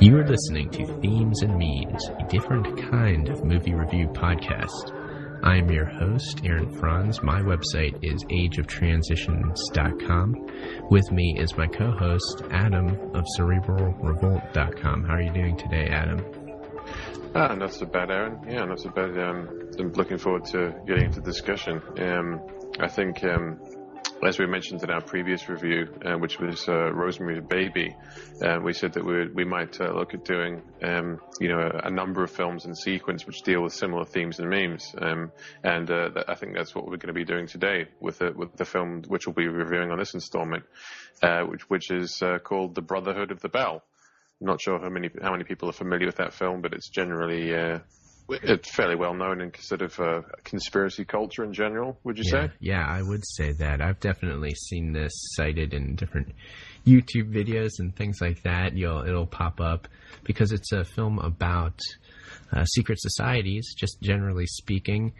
You are listening to Themes and Memes, a different kind of movie review podcast. I am your host, Aaron Franz. My website is ageoftransitions.com. With me is my co-host, Adam of cerebralrevolt.com. How are you doing today, Adam? Not so bad, Aaron. Yeah, not so bad. I'm looking forward to getting into discussion. I think, as we mentioned in our previous review, which was Rosemary's Baby, we said that we might look at doing, a number of films in sequence which deal with similar themes and memes. I think that's what we're going to be doing today with the film which we'll be reviewing on this installment, which is called The Brotherhood of the Bell. I'm not sure how many people are familiar with that film, but it's generally it's fairly well known in sort of conspiracy culture in general, would you say? Yeah, I would say that. I've definitely seen this cited in different YouTube videos and things like that. It'll pop up because it's a film about secret societies, just generally speaking.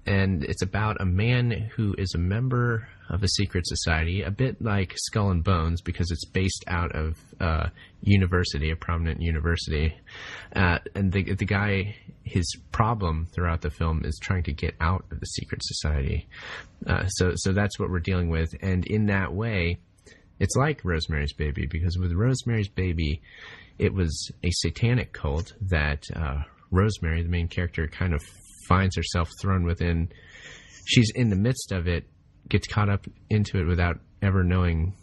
And it's about a man who is a member of a secret society, a bit like Skull and Bones, because it's based out of a prominent university. And the guy, his problem throughout the film is trying to get out of the secret society. So that's what we're dealing with. And in that way, it's like Rosemary's Baby, because with Rosemary's Baby, it was a satanic cult that Rosemary, the main character, kind of finds herself thrown within. She's in the midst of it, gets caught up into it without ever knowing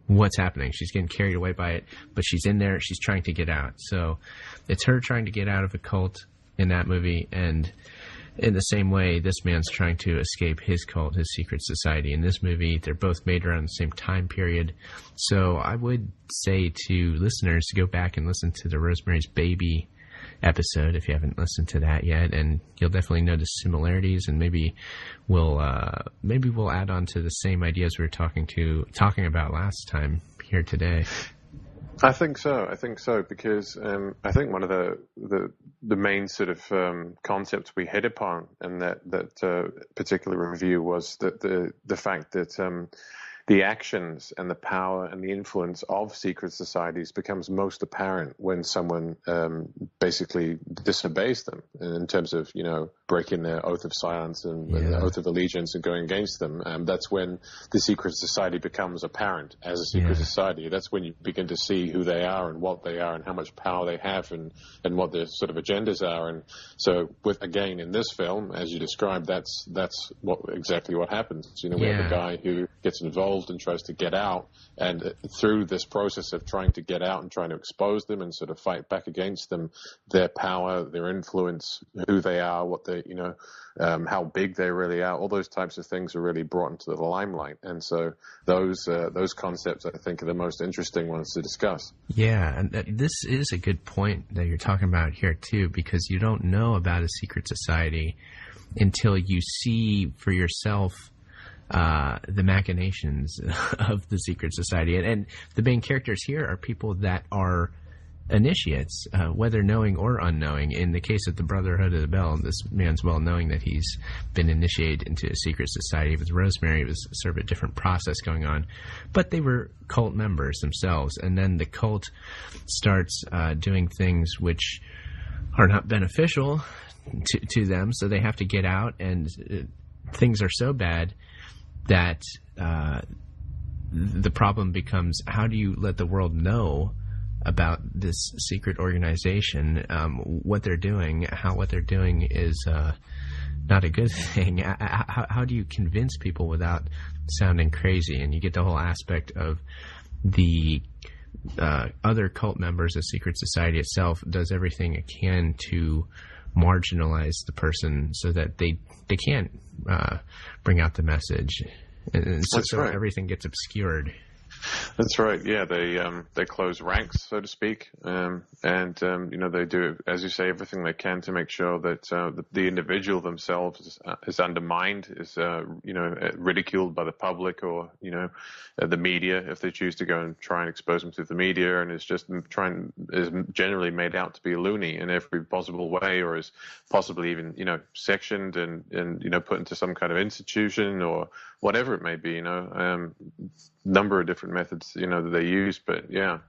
what's happening. She's getting carried away by it, but she's in there. She's trying to get out. So it's her trying to get out of a cult in that movie, and in the same way, this man's trying to escape his cult, his secret society. In this movie, they're both made around the same time period. So I would say to listeners to go back and listen to the Rosemary's Baby episode if you haven't listened to that yet, and you'll definitely notice similarities, and maybe we'll add on to the same ideas we were talking about last time here today. I think so, because I think one of the main sort of concepts we hit upon in that particular review was that the fact that the actions and the power and the influence of secret societies becomes most apparent when someone basically disobeys them in terms of, breaking their oath of silence and their oath of allegiance and going against them. That's when the secret society becomes apparent as a secret society. That's when you begin to see who they are and what they are and how much power they have and what their sort of agendas are. And so, in this film, as you described, that's exactly what happens. We have a guy who gets involved and tries to get out, and through this process of trying to get out and trying to expose them and sort of fight back against them, their power, their influence, who they are, what they, how big they really are, all those types of things are really brought into the limelight. And so those concepts, I think, are the most interesting ones to discuss. Yeah, and this is a good point that you're talking about here too, because you don't know about a secret society until you see for yourself the machinations of the secret society. And the main characters here are people that are initiates, whether knowing or unknowing. In the case of the Brotherhood of the Bell, this man's well knowing that he's been initiated into a secret society. With Rosemary, it was sort of a different process going on. But they were cult members themselves. And then the cult starts doing things which are not beneficial to them, so they have to get out, and things are so bad that the problem becomes, how do you let the world know about this secret organization, what they're doing, how what they're doing is not a good thing? How do you convince people without sounding crazy? And you get the whole aspect of the other cult members of secret society itself does everything it can to marginalize the person so that they can't bring out the message, and so everything gets obscured. That's right. Yeah, they close ranks, so to speak, and they do, as you say, everything they can to make sure that the individual themselves is undermined, is ridiculed by the public or the media if they choose to go and try and expose them through the media, and is generally made out to be a loony in every possible way, or is possibly even sectioned and put into some kind of institution or whatever it may be. Number of different methods, that they use. But yeah,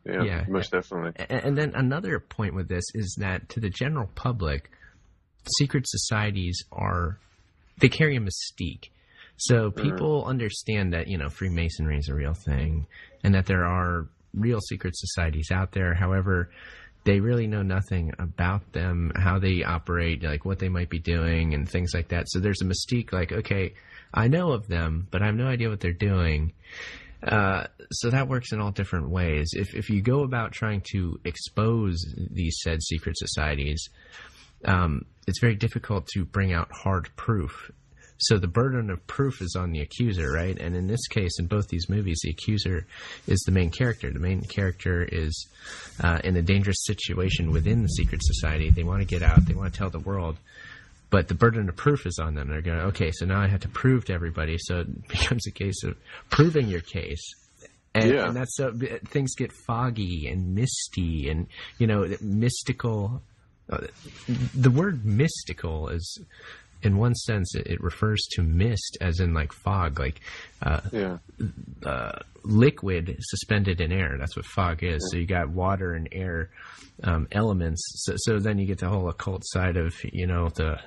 most definitely. And then another point with this is that to the general public, secret societies they carry a mystique. So people understand that, Freemasonry is a real thing and that there are real secret societies out there. However, they really know nothing about them, how they operate, like what they might be doing and things like that. So there's a mystique like, okay, I know of them, but I have no idea what they're doing. So that works in all different ways. If you go about trying to expose these said secret societies, it's very difficult to bring out hard proof. So the burden of proof is on the accuser, right? And in this case, in both these movies, the accuser is the main character. The main character is in a dangerous situation within the secret society. They want to get out. They want to tell the world. But the burden of proof is on them. They're going, okay, so now I have to prove to everybody. So it becomes a case of proving your case. And that's so things get foggy and misty and, mystical. The word mystical is, in one sense, it refers to mist, as in like fog, like liquid suspended in air. That's what fog is. So you got water and air elements. So then you get the whole occult side of, the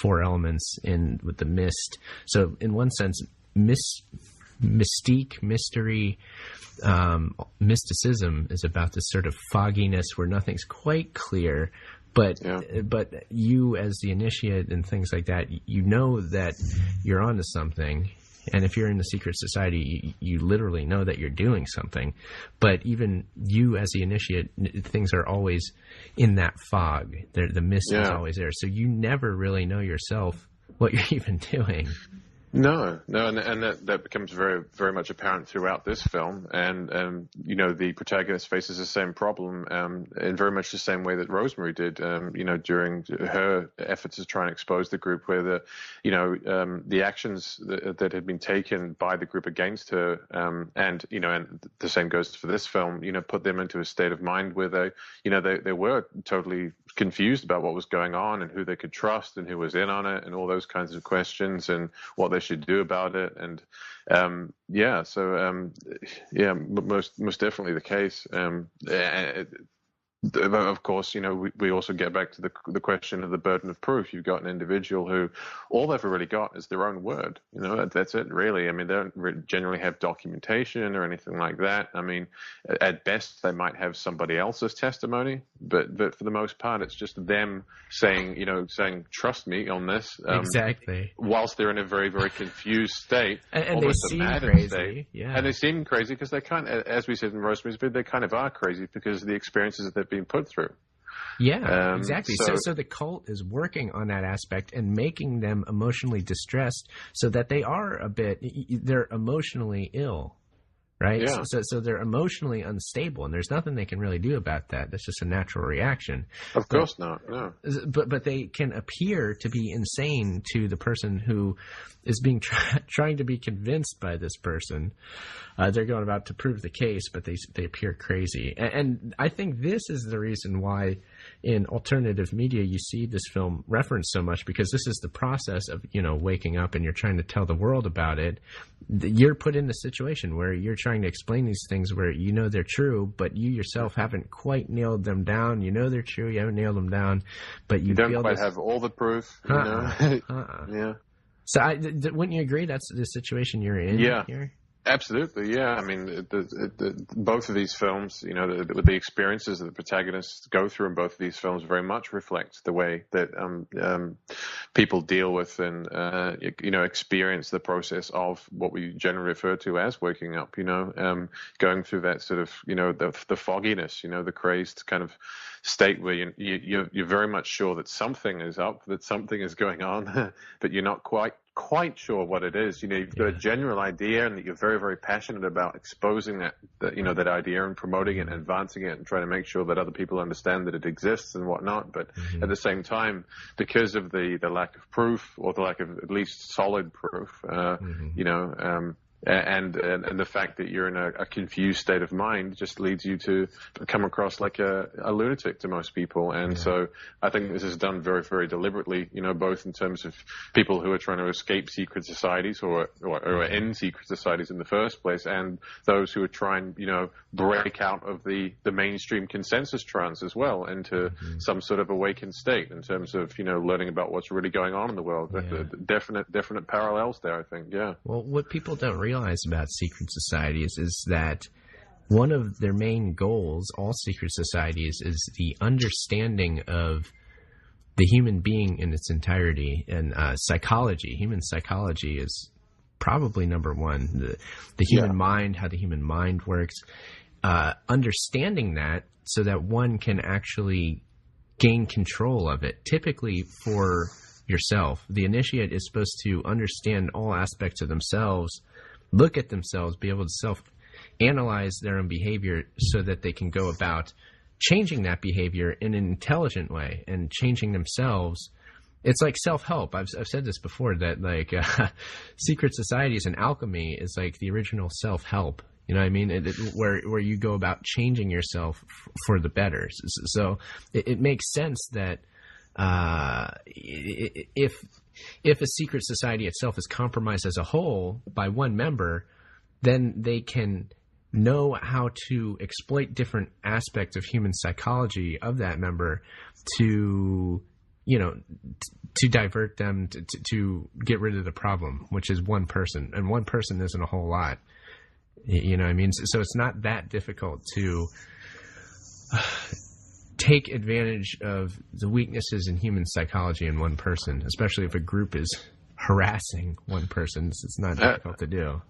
four elements with the mist. So in one sense, mystique, mystery, mysticism is about this sort of fogginess where nothing's quite clear. But you, as the initiate and things like that, you know that you're onto something. And if you're in the secret society, you literally know that you're doing something. But even you, as the initiate, things are always in that fog. The mist is always there. So you never really know yourself what you're even doing. No, and that becomes very, very much apparent throughout this film. And the protagonist faces the same problem in very much the same way that Rosemary did. During her efforts to try and expose the group, where the actions that had been taken by the group against her, and the same goes for this film. Put them into a state of mind where they were totally confused about what was going on and who they could trust and who was in on it and all those kinds of questions and what they should do about it. And most definitely the case. Of course, we also get back to the question of the burden of proof. You've got an individual who all they've really got is their own word. That's it, really. I mean, they don't generally have documentation or anything like that. I mean, at best, they might have somebody else's testimony, but for the most part, it's just them saying, trust me on this. Exactly. Whilst they're in a very, very confused state. And they seem crazy. State. Yeah. And they seem crazy because they as we said in Rosemary's Baby, they kind of are crazy because of the experiences that they've been put through. Yeah, exactly. So the cult is working on that aspect and making them emotionally distressed so that they're emotionally ill, right? Yeah. So they're emotionally unstable, and there's nothing they can really do about that. That's just a natural reaction. Of course not, no. But they can appear to be insane to the person who is being trying to be convinced by this person. They're going about to prove the case, but they appear crazy. And I think this is the reason why in alternative media you see this film referenced so much, because this is the process of, waking up and you're trying to tell the world about it. You're put in a situation where you're trying to explain these things where they're true, but you yourself haven't quite nailed them down. They're true, you haven't nailed them down, but you don't quite have all the proof. Yeah. So wouldn't you agree that's the situation you're in here? Absolutely, yeah. I mean, both of these films, the experiences that the protagonists go through in both of these films very much reflect the way that people deal with and experience the process of what we generally refer to as waking up. Going through that sort of the fogginess, the crazed kind of state where you're very much sure that something is up, that something is going on, but you're not quite sure what it is. You've got a general idea, and that you're very, very passionate about exposing that idea and promoting it and advancing it and trying to make sure that other people understand that it exists and whatnot. But at the same time, because of the lack of proof, or the lack of at least solid proof, and the fact that you're in a confused state of mind just leads you to come across like a lunatic to most people. And so I think this is done very, very deliberately, both in terms of people who are trying to escape secret societies or are in secret societies in the first place, and those who are trying, break out of the mainstream consensus trance as well into some sort of awakened state in terms of, learning about what's really going on in the world. Definite parallels there, I think. Yeah. Well, what people don't realize about secret societies is that one of their main goals, all secret societies, is the understanding of the human being in its entirety. And psychology, human psychology, is probably number one. The human mind, how the human mind works. Understanding that so that one can actually gain control of it. Typically for yourself, the initiate is supposed to understand all aspects of themselves, look at themselves, be able to self-analyze their own behavior so that they can go about changing that behavior in an intelligent way and changing themselves. It's like self-help. I've said this before, that secret societies and alchemy is like the original self-help. You know what I mean? Where you go about changing yourself for the better. So it makes sense that if a secret society itself is compromised as a whole by one member, then they can know how to exploit different aspects of human psychology of that member to divert them to get rid of the problem, which is one person. And one person isn't a whole lot. You know what I mean? So it's not that difficult to take advantage of the weaknesses in human psychology in one person, especially if a group is harassing one person. It's not difficult to do.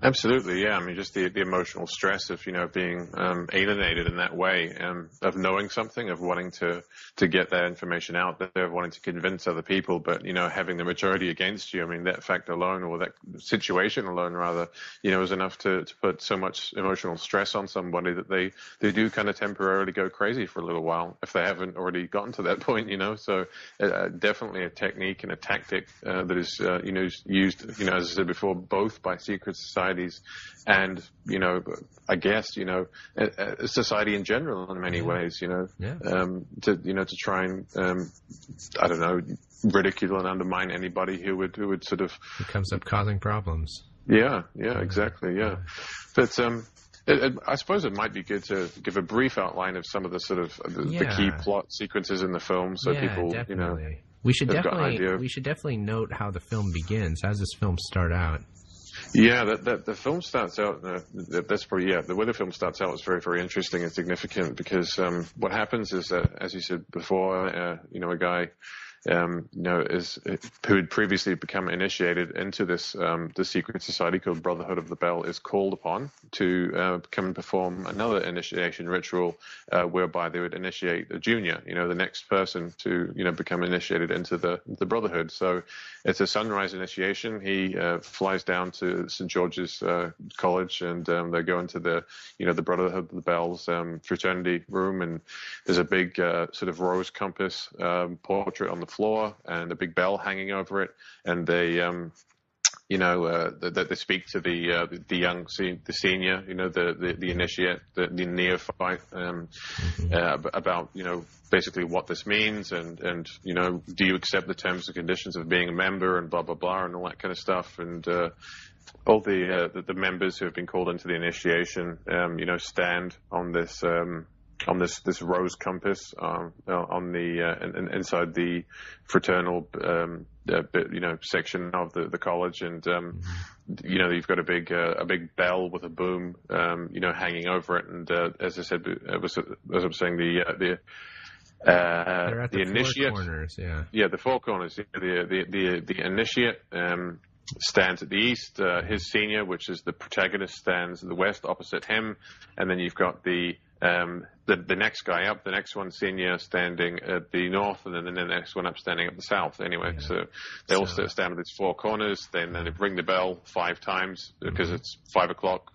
Absolutely, yeah. I mean, just the emotional stress of, being alienated in that way, of knowing something, of wanting to get that information out there, of wanting to convince other people, but, having the majority against you. I mean, that fact alone, or that situation alone, rather, is enough to put so much emotional stress on somebody that they do kind of temporarily go crazy for a little while if they haven't already gotten to that point, So definitely a technique and a tactic that is, used, as I said before, both by secret societies and, I guess, society in general in many ways, to try and, I don't know, ridicule and undermine anybody who would sort of... Who comes up causing problems. Yeah, exactly, yeah. But I suppose it might be good to give a brief outline of some of the sort of the key plot sequences in the film, so people, definitely. We should definitely note how the film begins. How does this film start out? Yeah, the film starts out. That's probably the way the film starts out is very, very interesting and significant because what happens is that, as you said before, a guy who had previously become initiated into this the secret society called Brotherhood of the Bell is called upon to come and perform another initiation ritual whereby they would initiate a junior, the next person to become initiated into the Brotherhood. So it's a sunrise initiation. He flies down to St. George's College, and they go into the the Brotherhood of the Bell's fraternity room, and there's a big sort of rose compass portrait on the floor and a big bell hanging over it, and they they speak to the young the senior, the initiate, the neophyte, about basically what this means, and do you accept the terms and conditions of being a member, and blah blah blah, and all that kind of stuff, and all the members who have been called into the initiation stand on this this rose compass on the inside the fraternal section of the college, and you've got a big bell with a boom hanging over it, and as I said, as I'm saying, the initiate, four corners, the four corners, the initiate stands at the east, his senior, which is the protagonist, stands at the west opposite him, and then you've got the next guy up, the next one senior, standing at the north, and then the next one up standing at the south. Anyway, so they all stand at these four corners. Then they ring the bell 5 times because it's 5 o'clock.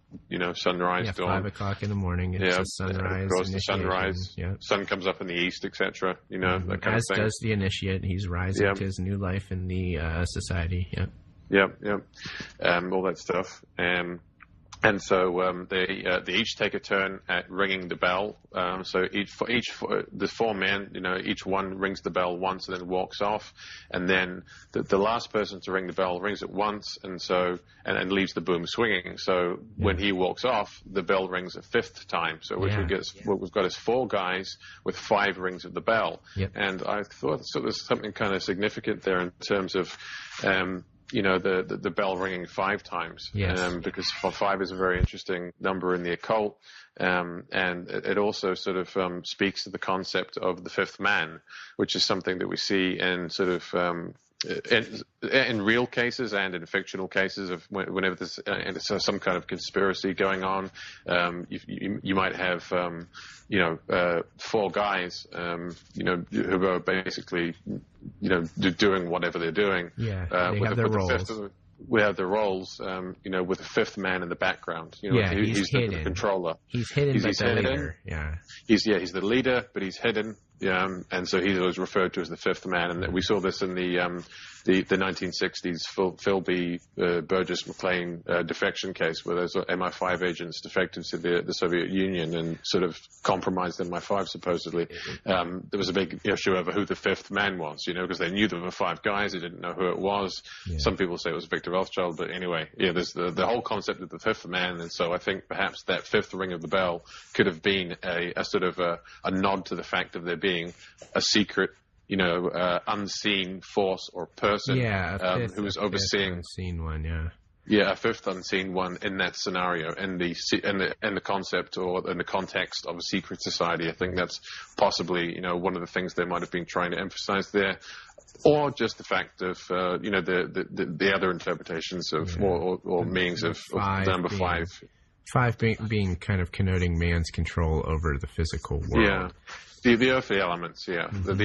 Sunrise. 5 o'clock in the morning. It's a sunrise. It goes to sunrise. Sun comes up in the east, etc. That kind of thing. As does the initiate. He's rising to his new life in the society. all that stuff. And so they each take a turn at ringing the bell. So the four men, each one rings the bell once and then walks off, and then the last person to ring the bell rings it once, and leaves the boom swinging. So when he walks off, the bell rings a fifth time. So what we've got is four guys with 5 rings of the bell. Yep. And I thought there's something kind of significant there in terms of. The bell ringing 5 times, because 5 is a very interesting number in the occult, and it also sort of speaks to the concept of the fifth man, which is something that we see in sort of in real cases and in fictional cases of whenever there's some kind of conspiracy going on. You might have 4 guys who are basically doing whatever they're doing. They have their roles. We have the roles, with a fifth man in the background. He's hidden. The controller. He's hidden, he's the leader. He's the leader, but he's hidden. And so he's always referred to as the fifth man. And we saw this in the 1960s Phil B. Burgess McLean defection case, where those MI5 agents defected to the Soviet Union and sort of compromised MI5 supposedly. There was a big issue over who the fifth man was, because they knew there were 5 guys, they didn't know who it was. Some people say it was Victor Rothschild, but anyway, there's the whole concept of the fifth man. And so I think perhaps that fifth ring of the bell could have been a sort of a nod to the fact of there being a secret, unseen force or person who was overseeing. Unseen one, a fifth unseen one in that scenario, in the concept or in the context of a secret society. I think that's possibly one of the things they might have been trying to emphasize there, or just the fact of the other interpretations of or meanings of number 5. 5 being kind of connoting man's control over the physical world. The earthly elements, the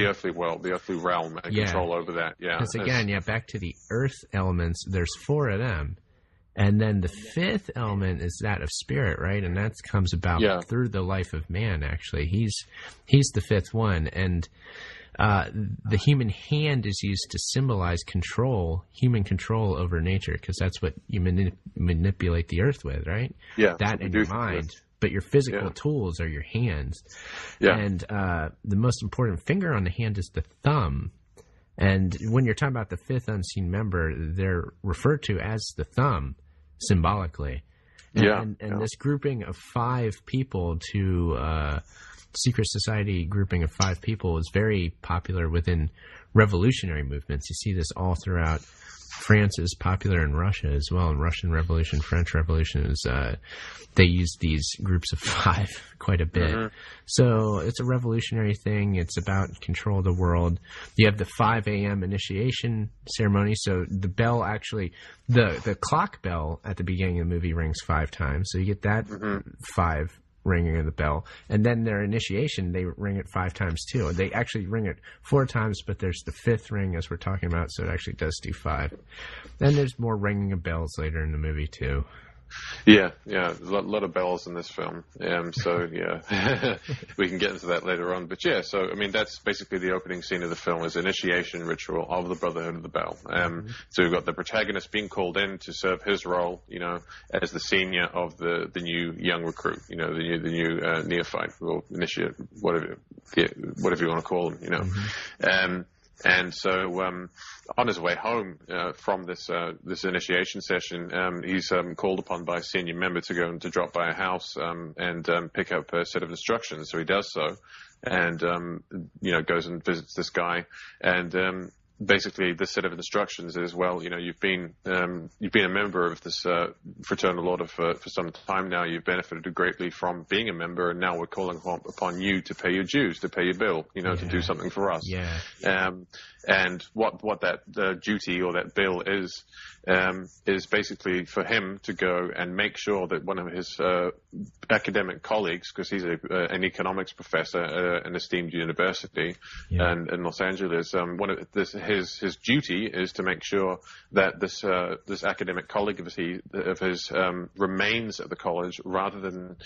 earthly world, the earthly realm, and control over that, Because again, back to the earth elements, there's 4 of them. And then the 5th element is that of spirit, right? And that comes about through the life of man, actually. He's the 5th one. And the human hand is used to symbolize human control over nature, because that's what you manipulate the earth with, right? That in your mind. But your physical tools are your hands. And the most important finger on the hand is the thumb. And when you're talking about the 5th unseen member, they're referred to as the thumb, symbolically. And this grouping of 5 people secret society grouping of 5 people is very popular within revolutionary movements. You see this all throughout. France is popular in Russia as well. In Russian Revolution, French Revolution, they use these groups of 5 quite a bit. So it's a revolutionary thing. It's about control of the world. You have the 5 a.m. initiation ceremony. So the bell actually, the clock bell at the beginning of the movie rings 5 times. So you get that 5 ringing of the bell, and then their initiation, they ring it 5 times too. They actually ring it 4 times, but there's the 5th ring as we're talking about, so it actually does do 5. Then there's more ringing of bells later in the movie too. A lot of bells in this film. We can get into that later on. But so I mean, that's basically the opening scene of the film, is initiation ritual of the Brotherhood of the Bell. So we've got the protagonist being called in to serve his role, as the senior of the new young recruit, the new neophyte, or initiate, whatever you want to call him, And so on his way home from this initiation session, he's called upon by a senior member to go and to drop by a house and pick up a set of instructions. So he does so, and goes and visits this guy, and basically this set of instructions is, you've been a member of this fraternal order for some time now. You've benefited greatly from being a member, and now we're calling upon you to pay your dues, to pay your bill, to do something for us. And what that duty or that bill is basically for him to go and make sure that one of his academic colleagues, because he's an economics professor at an esteemed university in Los Angeles, his duty is to make sure that this academic colleague of his remains at the college rather than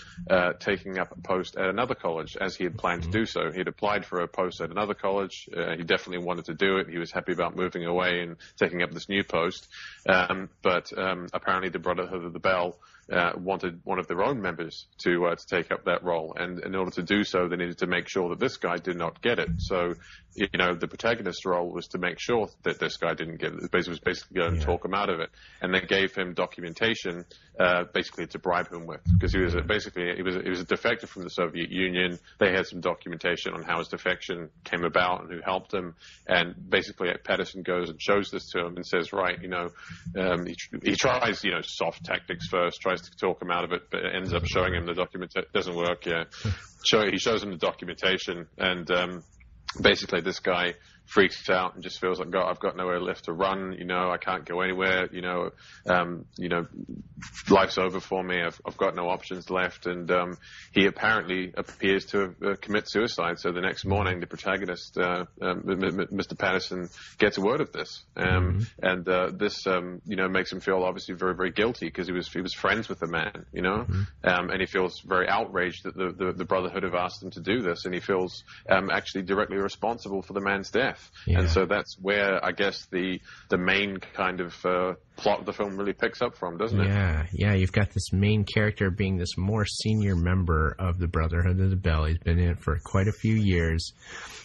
taking up a post at another college, as he had planned to do so. He'd applied for a post at another college. He definitely wanted to do it. He was happy about moving away and taking up this new post. But apparently the Brotherhood of the Bell wanted one of their own members to take up that role, and in order to do so, they needed to make sure that this guy did not get it. So, the protagonist's role was to make sure that this guy didn't get it. It was basically going to talk him out of it, and they gave him documentation, basically to bribe him with, because he was a defector from the Soviet Union. They had some documentation on how his defection came about and who helped him, and basically Patterson goes and shows this to him and says, right, he tries, soft tactics first, tries to talk him out of it, but it ends up showing him the documentation. Doesn't work, yeah. He shows him the documentation, and basically this guy freaks out and just feels like, God, I've got nowhere left to run. I can't go anywhere. Life's over for me. I've got no options left. And he apparently appears to commit suicide. So the next morning, the protagonist, Mr. Patterson, gets word of this, and this makes him feel obviously very, very guilty, because he was friends with the man, and he feels very outraged that the Brotherhood have asked him to do this, and he feels actually directly responsible for the man's death. Yeah. And so that's where I guess the main kind of plot of the film really picks up from, doesn't it? Yeah. You've got this main character being this more senior member of the Brotherhood of the Bell. He's been in it for quite a few years.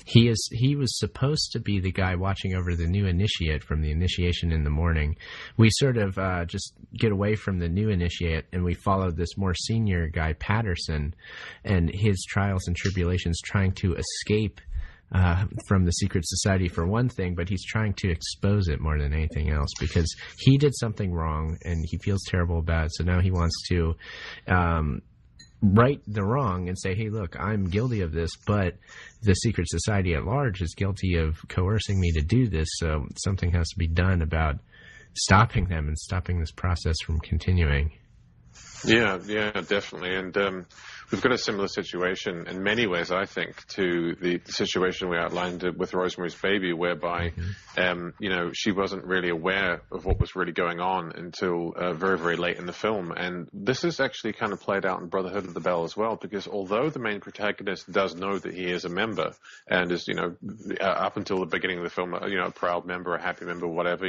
He was supposed to be the guy watching over the new initiate from the initiation in the morning. We sort of just get away from the new initiate, and we follow this more senior guy, Patterson, and his trials and tribulations trying to escape from the secret society for one thing, but he's trying to expose it more than anything else, because he did something wrong and he feels terrible about it. So now he wants to right the wrong and say, hey, look, I'm guilty of this, but the secret society at large is guilty of coercing me to do this. So something has to be done about stopping them and stopping this process from continuing. Yeah, definitely. And we've got a similar situation in many ways, I think, to the situation we outlined with Rosemary's Baby, whereby, she wasn't really aware of what was really going on until very, very late in the film. And this is actually kind of played out in Brotherhood of the Bell as well, because although the main protagonist does know that he is a member and is, up until the beginning of the film, a proud member, a happy member, whatever,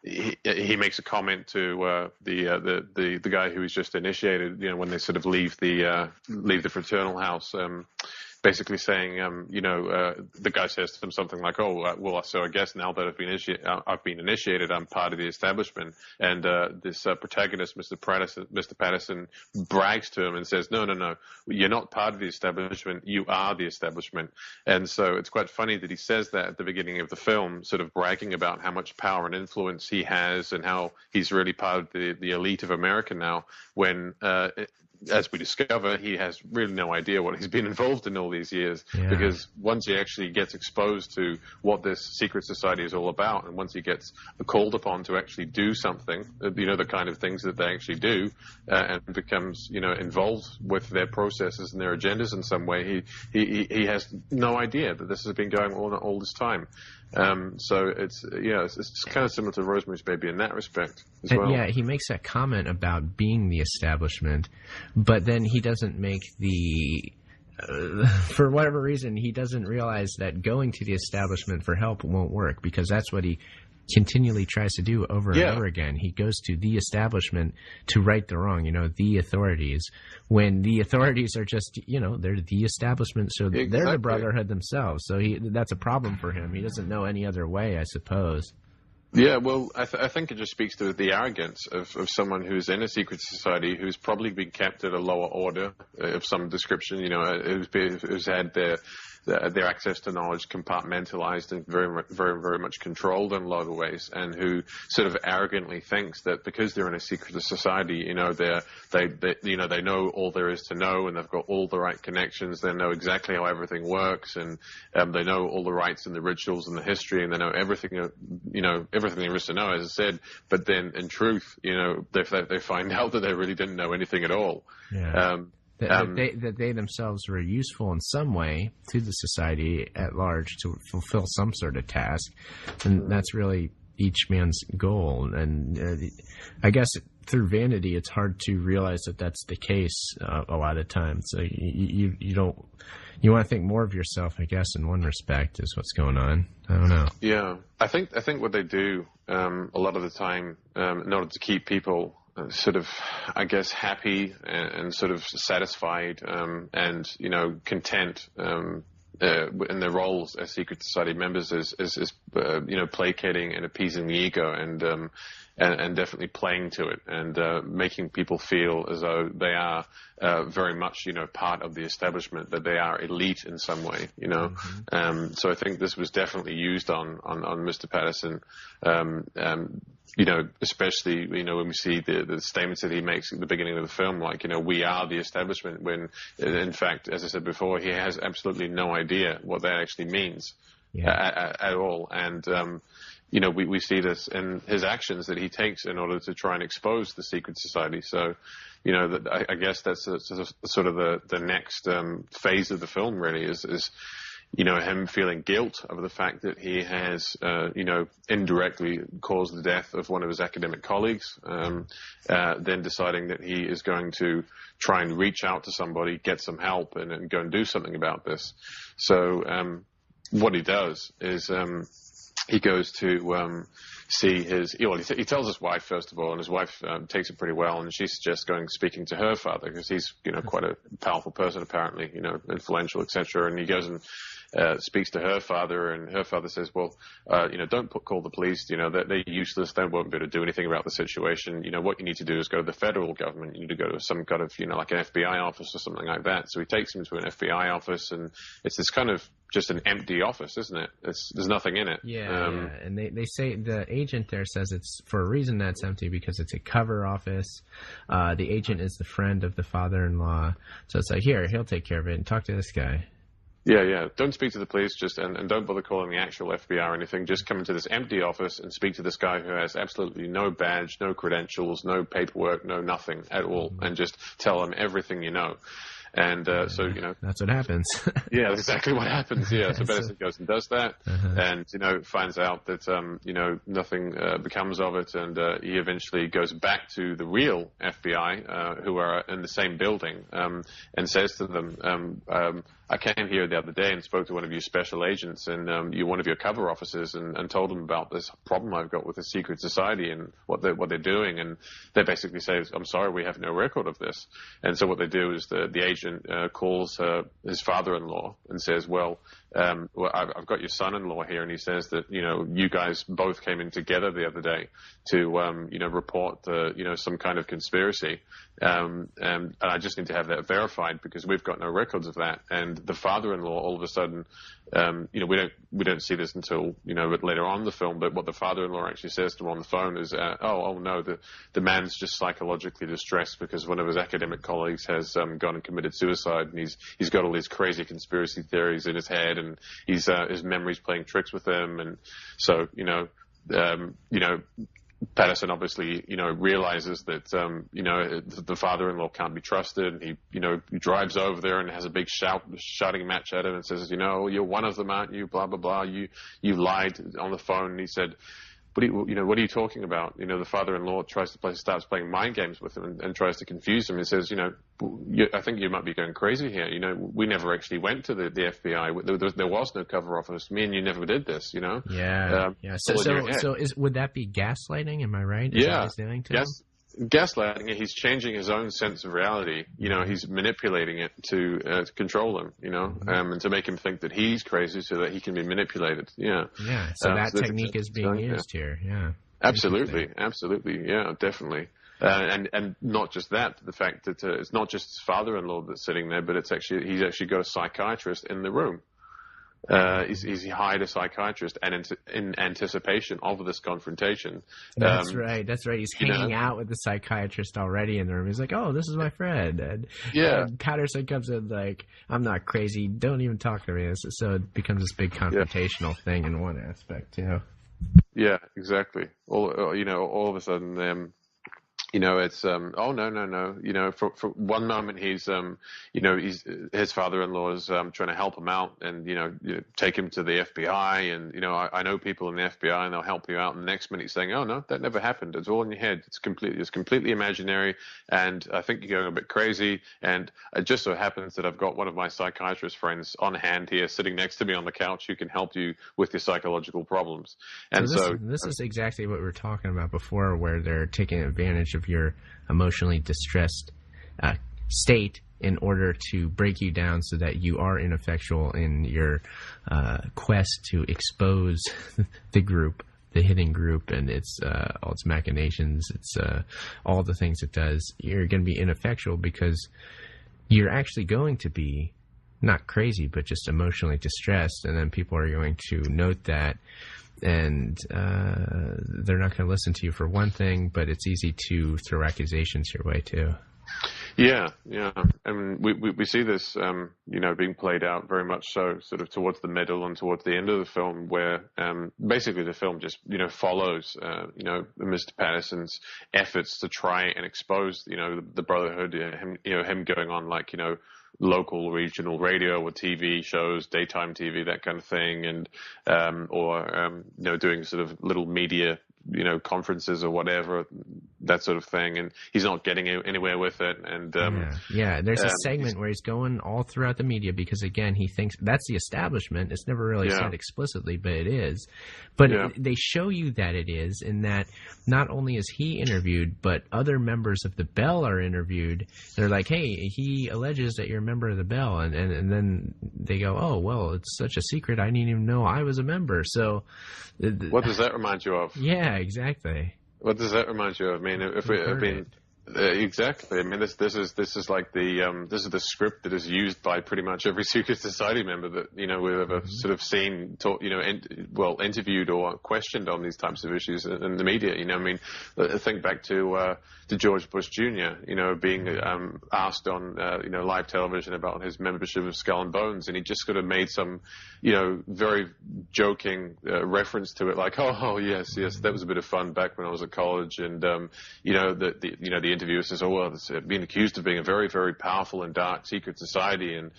he makes a comment to the guy who was just initiated, when they sort of leave the fraternal house, basically saying, the guy says to him something like, well, so I guess now that I've been initiated, I'm part of the establishment. And this protagonist, Mr. Patterson, brags to him and says, no, you're not part of the establishment, you are the establishment. And so it's quite funny that he says that at the beginning of the film, sort of bragging about how much power and influence he has and how he's really part of the elite of America now, when as we discover, he has really no idea what he's been involved in all these years, because once he actually gets exposed to what this secret society is all about, and once he gets called upon to actually do something, the kind of things that they actually do, and becomes, involved with their processes and their agendas in some way, he has no idea that this has been going on all this time. So it's kind of similar to Rosemary's Baby in that respect as well. Yeah, he makes that comment about being the establishment, but then he doesn't make for whatever reason, he doesn't realize that going to the establishment for help won't work, because that's what he continually tries to do over and over again. He goes to the establishment to right the wrong, the authorities, when the authorities are just, they're the establishment, so they're the Brotherhood themselves. So that's a problem for him. He doesn't know any other way, I suppose. Yeah, well, I think it just speaks to the arrogance of someone who's in a secret society, who's probably been kept at a lower order of some description, who's had their access to knowledge compartmentalized and very, very, very much controlled in a lot of ways, and who sort of arrogantly thinks that because they're in a secret society, they know all there is to know, and they've got all the right connections. They know exactly how everything works, and they know all the rites and the rituals and the history, and they know everything, everything there is to know, as I said. But then, in truth, they find out that they really didn't know anything at all. Yeah. that they themselves were useful in some way to the society at large to fulfill some sort of task, and that's really each man's goal. And I guess through vanity, it's hard to realize that that's the case a lot of times. So you want to think more of yourself, I guess, in one respect, is what's going on. I don't know. Yeah, I think what they do a lot of the time in order to keep people sort of, I guess, happy and sort of satisfied and content in their roles as secret society members is placating and appeasing the ego and definitely playing to it and making people feel as though they are very much part of the establishment, that they are elite in some way. So I think this was definitely used on Mr. Patterson. Especially, when we see the statements that he makes at the beginning of the film, like, we are the establishment, when, in fact, as I said before, he has absolutely no idea what that actually means at all. And, we see this in his actions that he takes in order to try and expose the secret society. So, I guess that's sort of the next phase of the film, really, is him feeling guilt over the fact that he has, indirectly caused the death of one of his academic colleagues, then deciding that he is going to try and reach out to somebody, get some help, and go and do something about this. So what he does is he goes to see he tells his wife, first of all, and his wife takes it pretty well, and she suggests speaking to her father, because he's, quite a powerful person, apparently, influential, etc. And he goes and speaks to her father, and her father says, well, don't call the police, they're useless, they won't be able to do anything about the situation. What you need to do is go to the federal government. You need to go to some kind of, like an FBI office or something like that. So he takes him to an FBI office, and it's this kind of just an empty office, isn't it? There's nothing in it. Yeah, and they say, the agent there says it's for a reason that's empty, because it's a cover office. The agent is the friend of the father-in-law. So it's like, he'll take care of it, and talk to this guy. Yeah. Don't speak to the police, and don't bother calling the actual FBI or anything. Just come into this empty office and speak to this guy who has absolutely no badge, no credentials, no paperwork, no nothing at all, and just tell him everything you know. And so, that's what happens. Yeah, that's exactly what happens. Yeah. So Benson goes and does that, and, finds out that, nothing becomes of it. And he eventually goes back to the real FBI, who are in the same building, and says to them, I came here the other day and spoke to one of your special agents, and you're one of your cover officers, and told them about this problem I've got with the secret society and what they're doing. And they basically say, I'm sorry, we have no record of this. And so what they do is the agent calls his father-in-law and says, well, I've got your son-in-law here, and he says that, you guys both came in together the other day to, report, some kind of conspiracy. And I just need to have that verified, because we've got no records of that. And the father-in-law, all of a sudden, we don't see this until, later on in the film, but what the father-in-law actually says to him on the phone is, oh no, the man's just psychologically distressed because one of his academic colleagues has gone and committed suicide, and he's got all these crazy conspiracy theories in his head, and his memory's playing tricks with him. And so, Patterson obviously, realizes that, the father-in-law can't be trusted. And he drives over there and has a big shouting match at him and says, you're one of them, aren't you? Blah, blah, blah. You lied on the phone. And he said, what are you talking about? The father-in-law starts playing mind games with him and tries to confuse him. He says, I think you might be going crazy here. We never actually went to the FBI. There was no cover office. Me and you never did this, Yeah. So would that be gaslighting? Am I right? Is that what he's doing to him? Gaslighting. He's changing his own sense of reality. He's manipulating it to control him. And to make him think that he's crazy so that he can be manipulated. Yeah. Yeah. So that technique is being used here. Yeah. Absolutely. Yeah, definitely. And not just that, the fact that it's not just his father-in-law that's sitting there, but he's actually got a psychiatrist in the room. He's hired a psychiatrist, and in anticipation of this confrontation. That's right. He's hanging out with the psychiatrist already in the room. He's like, "Oh, this is my friend." And Patterson comes in like, "I'm not crazy. Don't even talk to me." So it becomes this big confrontational thing in one aspect, Yeah, exactly. All of a sudden, It's oh no. For one moment his father-in-law is trying to help him out and take him to the FBI, and I know people in the FBI and they'll help you out. And the next minute he's saying, oh no, that never happened. It's all in your head. It's completely imaginary, and I think you're going a bit crazy. And it just so happens that I've got one of my psychiatrist friends on hand here, sitting next to me on the couch, who can help you with your psychological problems. And so this is exactly what we were talking about before, where they're taking advantage of your emotionally distressed state in order to break you down so that you are ineffectual in your quest to expose the hidden group, and all its machinations, all the things it does. You're going to be ineffectual because you're actually going to be not crazy, but just emotionally distressed, and then people are going to note that. And they're not going to listen to you for one thing, but it's easy to throw accusations your way too. Yeah. And we see this, being played out very much so sort of towards the middle and towards the end of the film, where basically the film just, follows, Mr. Patterson's efforts to try and expose, the Brotherhood, him going on like, local regional radio or TV shows, daytime TV, that kind of thing, and doing sort of little media conferences or whatever, that sort of thing, and he's not getting anywhere with it. And there's a segment where he's going all throughout the media because, again, he thinks that's the establishment. It's never really said explicitly, but it is. But they show you that it is, in that not only is he interviewed, but other members of the Bell are interviewed. They're like, hey, he alleges that you're a member of the Bell, and then they go, oh, well, it's such a secret, I didn't even know I was a member. So what does that remind you of? Yeah, exactly. What does that remind you of? I mean, exactly. I mean, this is like this is the script that is used by pretty much every secret society member that we've ever sort of seen, interviewed or questioned on these types of issues in the media. Think back to George Bush Jr. Being asked on live television about his membership of Skull and Bones, and he just sort of made some very joking reference to it, like, oh yes, that was a bit of fun back when I was at college, and the interviewer says, oh, well, it's being accused of being a very, very powerful and dark secret society. And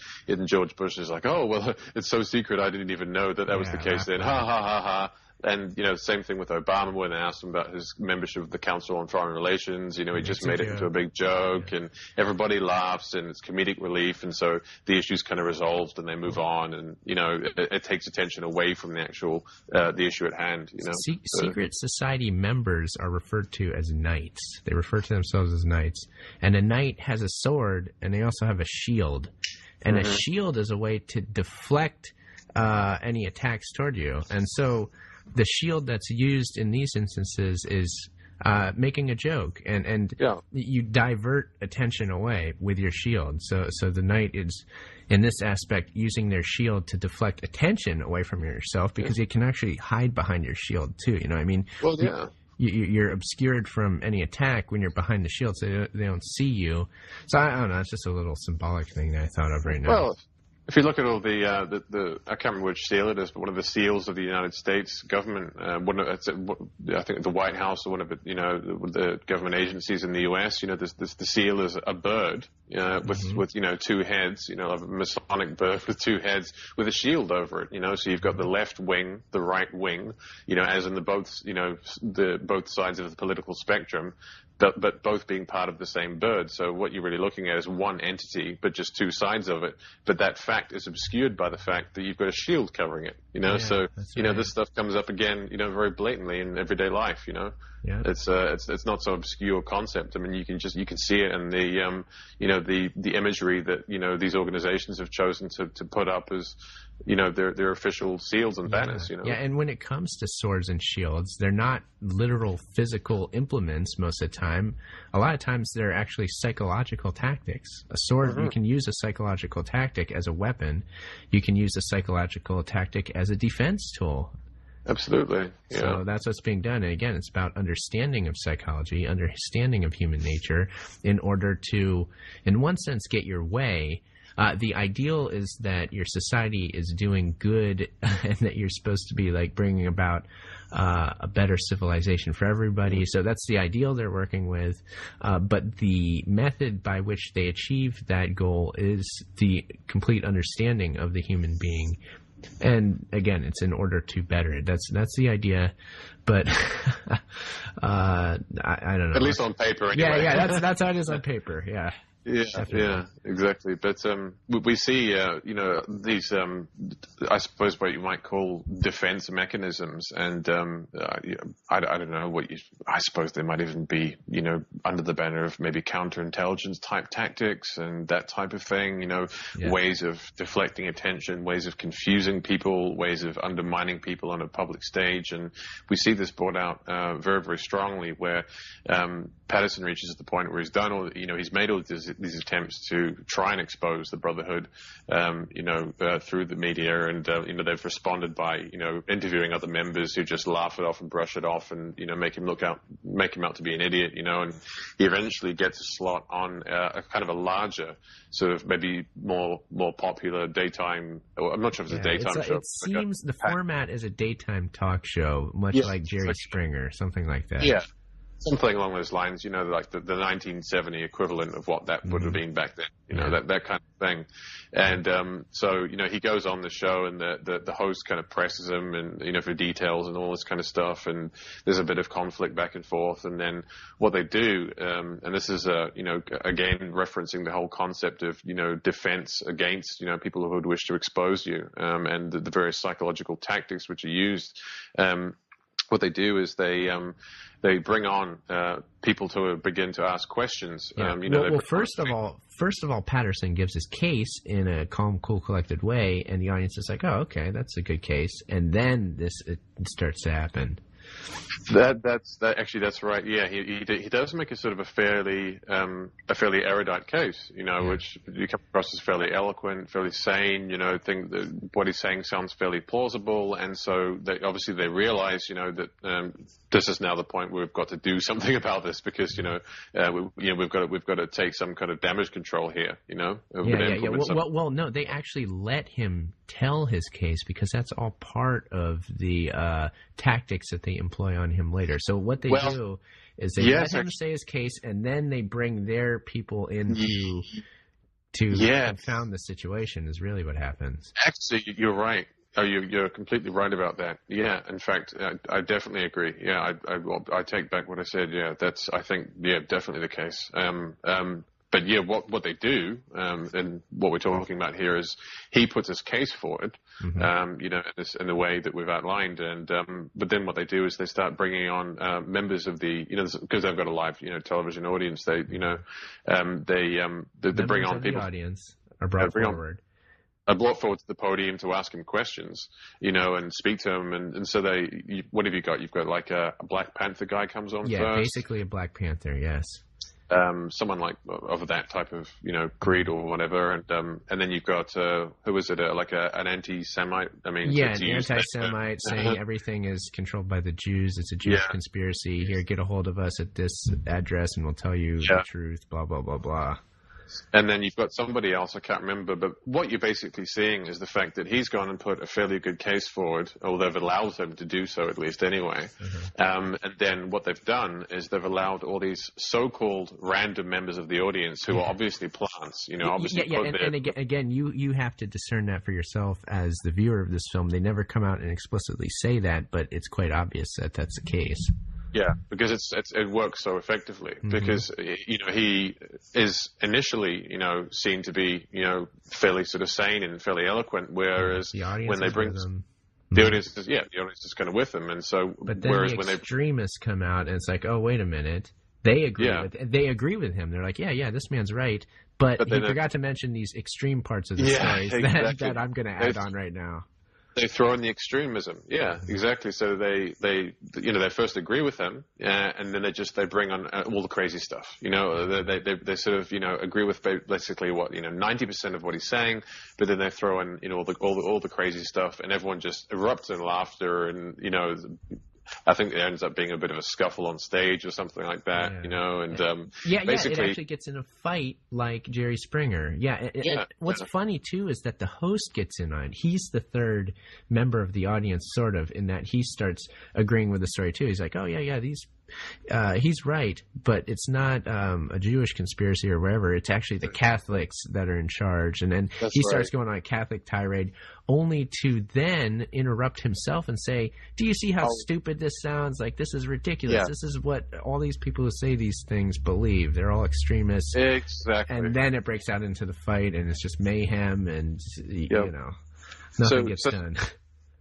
George Bush is like, oh, well, it's so secret I didn't even know that was the case then. Ha, ha, ha, ha. And, same thing with Obama when they asked him about his membership of the Council on Foreign Relations. He just made it into a big joke, and everybody laughs, and it's comedic relief. And so the issue's kind of resolved, and they move on, and, it takes attention away from the actual, the issue at hand, Secret society members are referred to as knights. They refer to themselves as knights. And a knight has a sword, and they also have a shield. And a shield is a way to deflect any attacks toward you. And so the shield that's used in these instances is making a joke, and you divert attention away with your shield. So the knight is, in this aspect, using their shield to deflect attention away from yourself, because you can actually hide behind your shield too. Well, yeah. You're obscured from any attack when you're behind the shield, so they don't see you. So I don't know. It's just a little symbolic thing that I thought of right now. Well, if you look at all the I can't remember which seal it is, but one of the seals of the United States government, I think the White House or one of the government agencies in the U.S., the seal is a bird with two heads, a Masonic bird with two heads with a shield over it, so you've got the left wing, the right wing, as in the both sides of the political spectrum. But both being part of the same bird. So what you're really looking at is one entity, but just two sides of it. But that fact is obscured by the fact that you've got a shield covering it, So, right. This stuff comes up again, very blatantly in everyday life, Yeah. It's not so obscure concept. I mean, you can see it in the imagery that, these organizations have chosen to put up as, their official seals and banners, Yeah, and when it comes to swords and shields, they're not literal physical implements most of the time. A lot of times they're actually psychological tactics. A sword, you can use a psychological tactic as a weapon. You can use a psychological tactic as a defense tool. Absolutely. Yeah. So that's what's being done. And again, it's about understanding of psychology, understanding of human nature in order to, in one sense, get your way. The ideal is that your society is doing good and that you're supposed to be like bringing about a better civilization for everybody. So that's the ideal they're working with. But the method by which they achieve that goal is the complete understanding of the human being. And again, it's in order to better it. That's the idea, but I don't know. At least on paper, anyway. Yeah. That's how it is on paper. Yeah. Yeah, Definitely. yeah, exactly. But we see, these, I suppose, what you might call defense mechanisms, and I don't know I suppose they might even be, under the banner of maybe counterintelligence type tactics and that type of thing. Ways of deflecting attention, ways of confusing people, ways of undermining people on a public stage, and we see this brought out very, very strongly. Where Patterson reaches the point where he's done all, he's made all these attempts to try and expose the Brotherhood, through the media, and they've responded by interviewing other members who just laugh it off and brush it off, and make him out to be an idiot, and he eventually gets a slot on a kind of a larger, sort of maybe more popular daytime. Or I'm not sure if it's a daytime show. It seems the format is a daytime talk show, much like Jerry Springer, something like that. Yeah. Something along those lines, like the 1970 equivalent of what that would have been back then, that kind of thing. And so he goes on the show, and the host kind of presses him, and for details and all this kind of stuff. And there's a bit of conflict back and forth. And then what they do, and this is again referencing the whole concept of defense against people who would wish to expose you, and the various psychological tactics which are used. What they do is they bring on people to begin to ask questions. First of all, Patterson gives his case in a calm, cool, collected way, and the audience is like, "Oh, okay, that's a good case." And then it starts to happen. That's right. Yeah, he does make a sort of a fairly erudite case, which you come across as fairly eloquent, fairly sane. Think that what he's saying sounds fairly plausible, and so they realize, that this is now the point where we've got to do something about this, because we've got to take some kind of damage control here. Well, no, they actually let him tell his case, because that's all part of the tactics that they employ on him later. So what they do is they let him say his case, and then they bring their people in to confound the situation, is really what happens. Actually, you're right. Oh, you're completely right about that. Yeah, in fact, I definitely agree. Yeah, I take back what I said. Yeah, that's, I think, definitely the case. But yeah, what they do, and what we're talking about here, is he puts his case forward, in the way that we've outlined, and but then what they do is they start bringing on members of the, because they've got a live, television audience. They bring on people. The audience are brought forward. Are brought forward to the podium to ask him questions, and speak to him, and so what have you got? You've got like a Black Panther guy comes on first. Yeah, basically a Black Panther, yes. Someone like of that type of creed or whatever, and then you've got who is it? An anti-Semite. I mean, an anti-Semite saying everything is controlled by the Jews. It's a Jewish conspiracy. Here, get a hold of us at this address, and we'll tell you the truth. Blah blah blah blah. And then you've got somebody else, I can't remember, but what you're basically seeing is the fact that he's gone and put a fairly good case forward, or they've allowed him to do so, at least anyway. And then what they've done is they've allowed all these so-called random members of the audience who are obviously plants, obviously. And again, you have to discern that for yourself as the viewer of this film. They never come out and explicitly say that, but it's quite obvious that that's the case. Yeah, because it works so effectively. Because he is initially seen to be fairly sort of sane and fairly eloquent, whereas when they bring the audience is kind of with them, and so but then whereas the extremists come out and it's like, oh, wait a minute, they agree with him. They're like, yeah, this man's right, but he forgot to mention these extreme parts of the stories that I'm going to add on right now. They throw in the extremism. Yeah, exactly. So they first agree with him, and then they bring on all the crazy stuff. They sort of agree with basically what 90% of what he's saying, but then they throw in all the crazy stuff, and everyone just erupts in laughter, and I think it ends up being a bit of a scuffle on stage or something like that, basically it actually gets in a fight like Jerry Springer. What's funny too is that the host gets in on it. He's the third member of the audience, sort of, in that he starts agreeing with the story too. He's like, oh yeah, he's right, but it's not a Jewish conspiracy or whatever. It's actually the Catholics that are in charge. And then he starts going on a Catholic tirade, only to then interrupt himself and say, do you see how stupid this sounds? Like, this is ridiculous. Yeah. This is what all these people who say these things believe. They're all extremists. Exactly. And then it breaks out into the fight, and it's just mayhem, and, nothing gets done.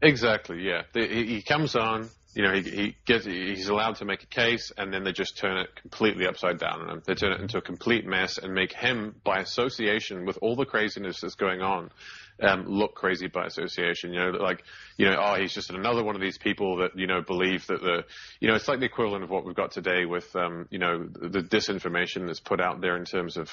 Exactly, yeah. He comes on. He's allowed to make a case, and then they just turn it completely upside down on him. They turn it into a complete mess and make him, by association with all the craziness that's going on, look crazy by association. He's just another one of these people that believe that it's like the equivalent of what we've got today with the disinformation that's put out there in terms of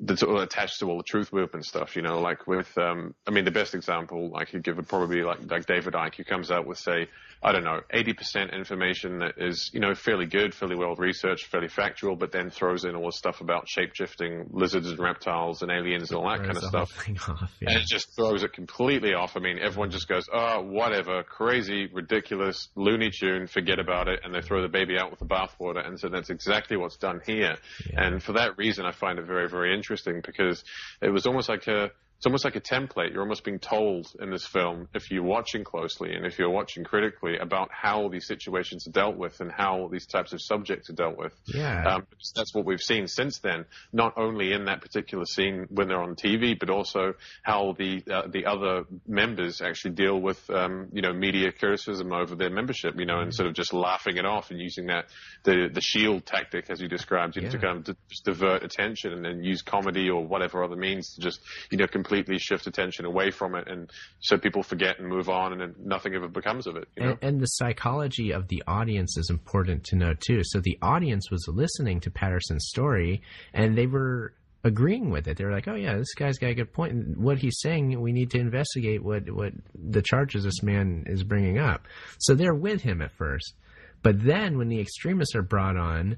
that's all attached to all the truth movement stuff, like with, the best example I could give would probably like David Icke, who comes out with, say, 80% information that is, fairly good, fairly well researched, fairly factual, but then throws in all this stuff about shape-shifting lizards and reptiles and aliens and all that kind of stuff. And it just throws it completely off. Everyone just goes, oh, whatever, crazy, ridiculous, Looney Tune, forget about it, and they throw the baby out with the bathwater. And so that's exactly what's done here. Yeah. And for that reason, I find it very, very interesting, because it was almost like it's almost like a template. You're almost being told in this film, if you're watching closely and if you're watching critically, about how these situations are dealt with and how these types of subjects are dealt with. Yeah. That's what we've seen since then, not only in that particular scene when they're on TV, but also how the other members actually deal with, media criticism over their membership, and sort of just laughing it off and using the shield tactic, as you described, to kind of just divert attention and then use comedy or whatever other means to just, completely shift attention away from it, and so people forget and move on, and then nothing ever becomes of it. And the psychology of the audience is important to know too. So the audience was listening to Patterson's story, and they were agreeing with it. They were like, oh yeah, this guy's got a good point. And what he's saying, we need to investigate what the charges this man is bringing up. So they're with him at first. But then when the extremists are brought on,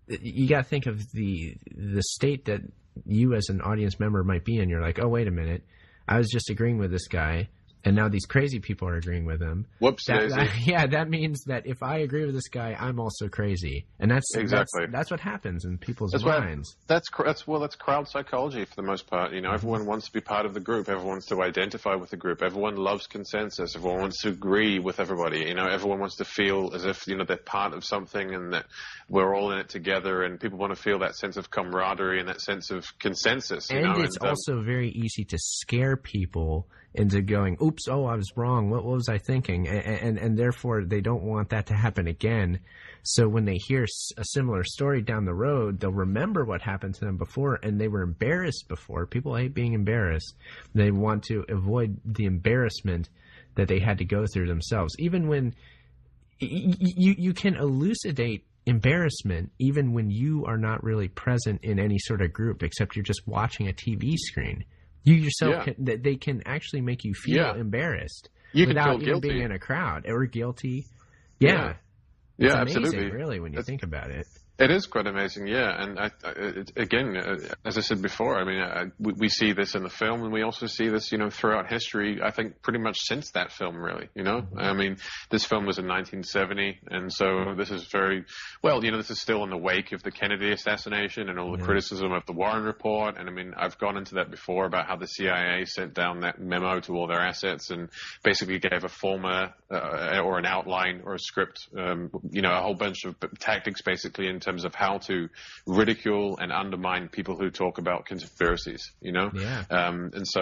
you got to think of the state that you as an audience member might be in. You're like, oh, wait a minute. I was just agreeing with this guy, and now these crazy people are agreeing with him. Whoops. That means that if I agree with this guy, I'm also crazy. And that's what happens in people's minds. That's crowd psychology for the most part. Everyone wants to be part of the group. Everyone wants to identify with the group. Everyone loves consensus. Everyone wants to agree with everybody. Everyone wants to feel as if, they're part of something and that we're all in it together, and people want to feel that sense of camaraderie and that sense of consensus. And it's also very easy to scare people into going, oops, I was wrong. What was I thinking? And therefore, they don't want that to happen again. So when they hear a similar story down the road, they'll remember what happened to them before, and they were embarrassed before. People hate being embarrassed. They want to avoid the embarrassment that they had to go through themselves. Even when you can elucidate embarrassment even when you are not really present in any sort of group, except you're just watching a TV screen. You yourself, they can actually make you feel embarrassed without even being in a crowd or guilty. Yeah. It's amazing, absolutely. Really, when you think about it. It is quite amazing, yeah. And again, as I said before, we see this in the film, and we also see this, throughout history. I think pretty much since that film, really. Mm-hmm. This film was in 1970, and so this is this is still in the wake of the Kennedy assassination and all the criticism of the Warren Report. And I've gone into that before about how the CIA sent down that memo to all their assets and basically gave a former or an outline or a script, a whole bunch of tactics basically in terms of how to ridicule and undermine people who talk about conspiracies, Yeah. And so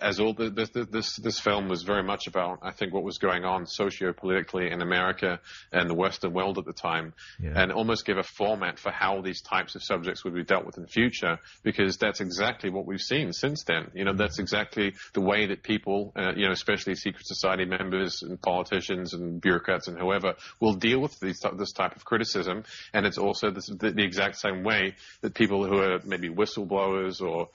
as all this film was very much about, I think, what was going on socio-politically in America and the Western world at the time, and almost give a format for how these types of subjects would be dealt with in the future, because that's exactly what we've seen since then. That's exactly the way that people, especially secret society members and politicians and bureaucrats and whoever, will deal with this type of criticism. And it's also the exact same way that people who are maybe whistleblowers or,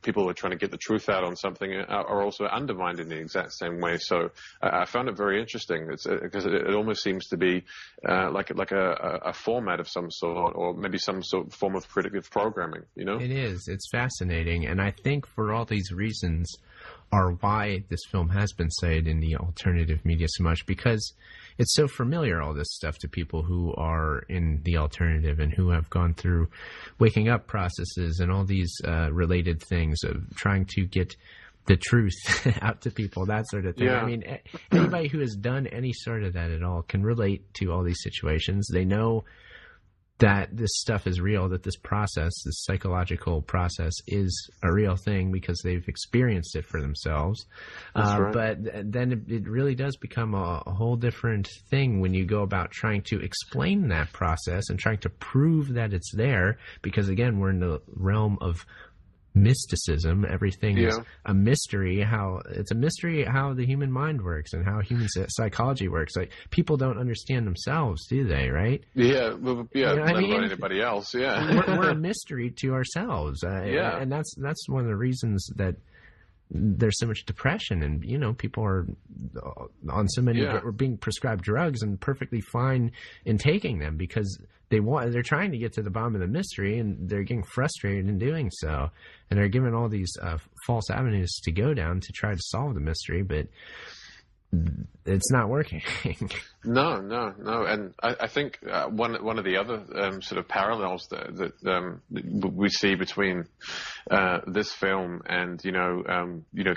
people who are trying to get the truth out on something are also undermined in the exact same way. So I found it very interesting. It's because it almost seems to be like a format of some sort, or maybe some sort of form of predictive programming, It is. It's fascinating. And I think for all these reasons are why this film has been cited in the alternative media so much, because it's so familiar, all this stuff, to people who are in the alternative and who have gone through waking up processes and all these related things of trying to get the truth out to people, that sort of thing. Yeah. I mean, anybody who has done any sort of that at all can relate to all these situations. They know that this stuff is real, that this process, this psychological process, is a real thing because they've experienced it for themselves. That's right. But then it really does become a whole different thing when you go about trying to explain that process and trying to prove that it's there, because, again, we're in the realm of mysticism. Everything is a mystery. It's a mystery how the human mind works and how human psychology works. Like, people don't understand themselves, do they? Right? Yeah, well, yeah. Let alone anybody else. Yeah, we're a mystery to ourselves. And that's one of the reasons that there's so much depression, and people are on so many or being prescribed drugs and perfectly fine in taking them because they're trying to get to the bottom of the mystery, and they're getting frustrated in doing so, and they're given all these false avenues to go down to try to solve the mystery, but it's not working. No. And I think one of the other sort of parallels that we see between this film and